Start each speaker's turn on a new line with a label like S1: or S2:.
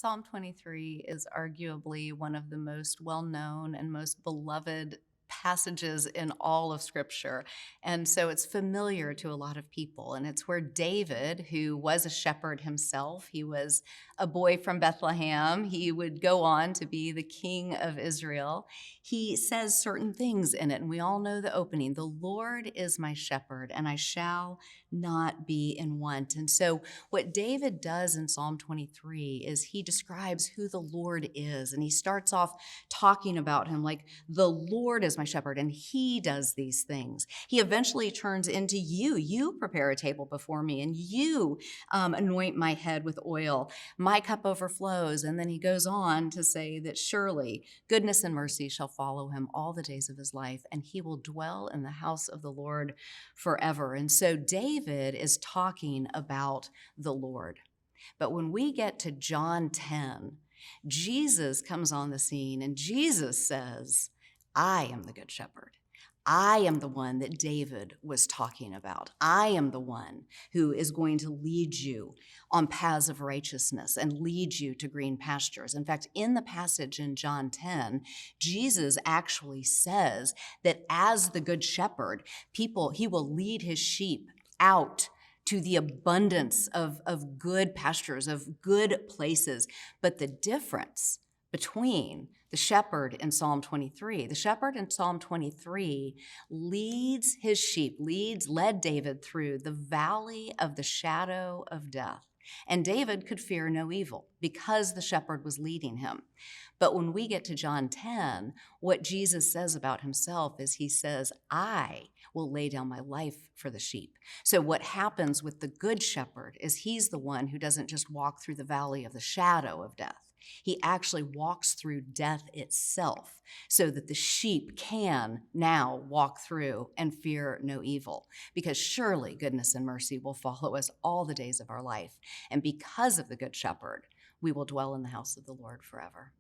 S1: Psalm 23 is arguably one of the most well-known and most beloved passages in all of Scripture. And so it's familiar to a lot of people. And it's where David, who was a shepherd himself, he was a boy from Bethlehem, he would go on to be the king of Israel. He says certain things in it, and we all know the opening: "The Lord is my shepherd, and I shall not be in want." And so what David does in Psalm 23 is he describes who the Lord is, and he starts off talking about him like, "The Lord is my shepherd, and he does these things." He eventually turns into you prepare a table before me, and you anoint my head with oil. My cup overflows. And then he goes on to say that surely goodness and mercy shall follow him all the days of his life, and he will dwell in the house of the Lord forever. And so David is talking about the Lord. But when we get to John 10, Jesus comes on the scene, and Jesus says, "I am the good shepherd. I am the one that David was talking about. I am the one who is going to lead you on paths of righteousness and lead you to green pastures." In fact, in the passage in John 10, Jesus actually says that as the good shepherd, he will lead his sheep out to the abundance of good pastures, of good places. But the difference between the shepherd in Psalm 23, the shepherd in Psalm 23 leads his sheep, led David through the valley of the shadow of death. And David could fear no evil because the shepherd was leading him. But when we get to John 10, what Jesus says about himself is he says, "I will lay down my life for the sheep." So what happens with the good shepherd is he's the one who doesn't just walk through the valley of the shadow of death. He actually walks through death itself so that the sheep can now walk through and fear no evil, because surely goodness and mercy will follow us all the days of our life. And because of the good shepherd, we will dwell in the house of the Lord forever.